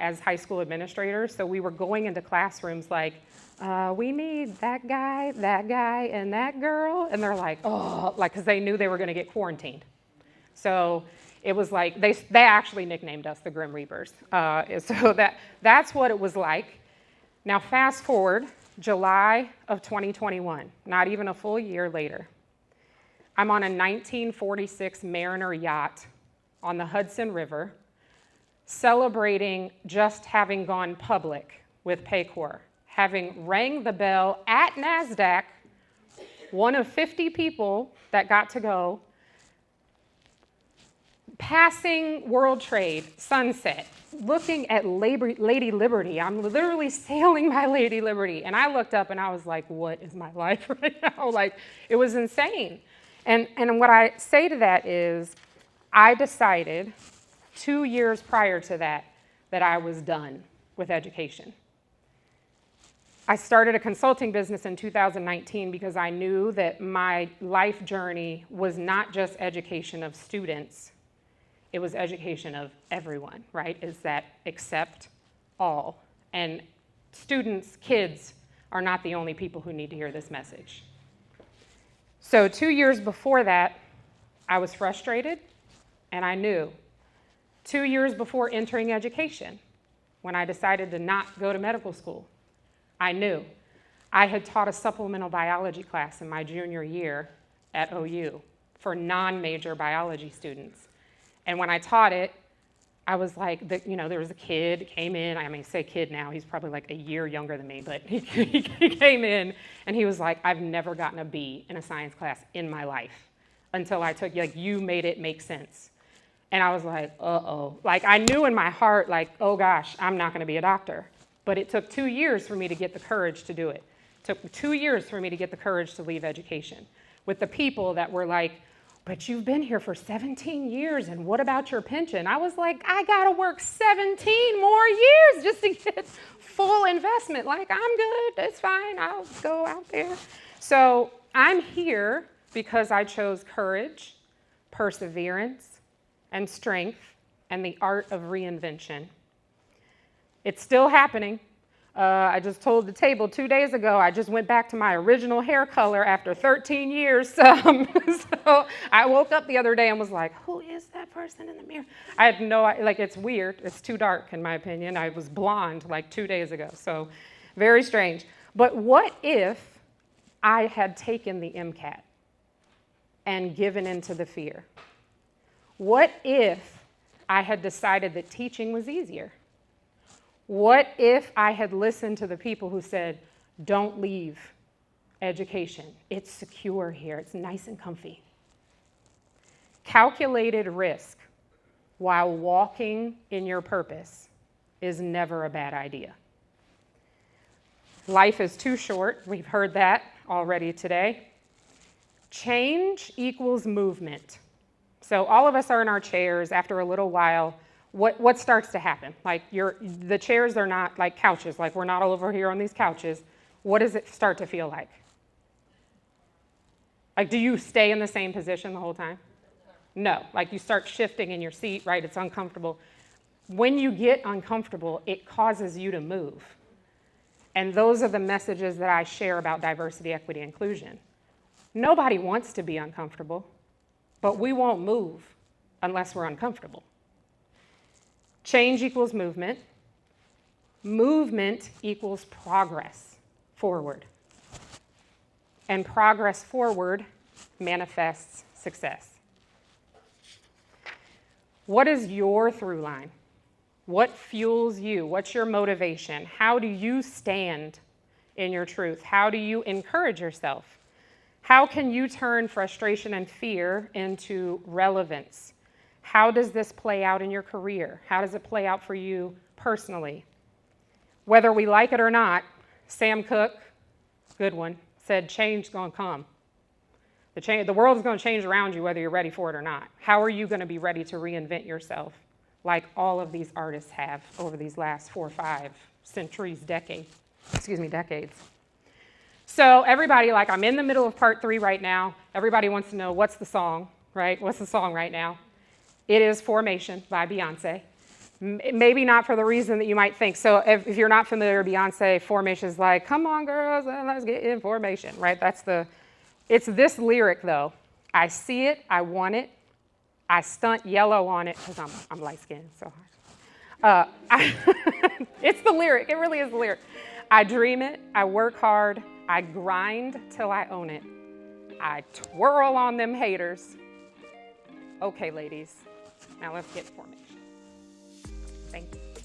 as high school administrators. So we were going into classrooms like, we need that guy, and that girl. And they're like, oh, like, because they knew they were going to get quarantined. So it was like, they actually nicknamed us the Grim Reapers. So that's what it was like. Now fast forward, July of 2021, not even a full year later. I'm on a 1946 Mariner yacht on the Hudson River, celebrating just having gone public with Paycor, having rang the bell at NASDAQ, one of 50 people that got to go, passing World Trade, sunset, looking at Lady Liberty. I'm literally sailing my Lady Liberty. And I looked up and I was like, what is my life right now? Like, it was insane. And what I say to that is, I decided 2 years prior to that I was done with education. I started a consulting business in 2019 because I knew that my life journey was not just education of students, it was education of everyone, right? Is that accept all. And students, kids, are not the only people who need to hear this message. So 2 years before that, I was frustrated, and I knew. 2 years before entering education, when I decided to not go to medical school, I knew. I had taught a supplemental biology class in my junior year at OU for non-major biology students. And when I taught it, I was like, there was a kid came in. I mean, say kid now, he's probably like a year younger than me, but he came in and he was like, I've never gotten a B in a science class in my life until I took, like, you made it make sense. And I was like, uh-oh. Like, I knew in my heart, like, oh gosh, I'm not gonna be a doctor. But it took 2 years for me to get the courage to do it. It took 2 years for me to get the courage to leave education with the people that were like, but you've been here for 17 years, and what about your pension? I was like, I gotta work 17 more years just to get full investment. Like, I'm good, it's fine, I'll go out there. So I'm here because I chose courage, perseverance, and strength, and the art of reinvention. It's still happening. I just told the table 2 days ago, I just went back to my original hair color after 13 years. So I woke up the other day and was like, who is that person in the mirror? I had no, like, it's weird. It's too dark, in my opinion. I was blonde like 2 days ago, so very strange. But what if I had taken the MCAT and given into the fear? What if I had decided that teaching was easier? What if I had listened to the people who said, don't leave education. It's secure here. It's nice and comfy. Calculated risk while walking in your purpose is never a bad idea. Life is too short. We've heard that already today. Change equals movement. So all of us are in our chairs. After a little while, what starts to happen? Like, the chairs are not like couches. Like, we're not all over here on these couches. What does it start to feel like? Like, do you stay in the same position the whole time? No. Like, you start shifting in your seat, right? It's uncomfortable. When you get uncomfortable, it causes you to move. And those are the messages that I share about diversity, equity, inclusion. Nobody wants to be uncomfortable, but we won't move unless we're uncomfortable. Change equals movement. Movement equals progress forward. And progress forward manifests success. What is your through line? What fuels you? What's your motivation? How do you stand in your truth? How do you encourage yourself? How can you turn frustration and fear into relevance? How does this play out in your career? How does it play out for you personally? Whether we like it or not, Sam Cooke, good one, said change's gonna come. The world is gonna change around you whether you're ready for it or not. How are you gonna be ready to reinvent yourself like all of these artists have over these last 4 or 5 centuries, decades. So everybody, like, I'm in the middle of part 3 right now. Everybody wants to know, what's the song, right? What's the song right now? It is Formation by Beyonce. Maybe not for the reason that you might think. So if you're not familiar, Beyonce, formation is like, come on girls, let's get in formation, right? It's this lyric though. I see it, I want it, I stunt yellow on it, because I'm light skinned, so it's the lyric, it really is the lyric. I dream it, I work hard, I grind till I own it. I twirl on them haters. Okay, ladies, now let's get formation. Thank you.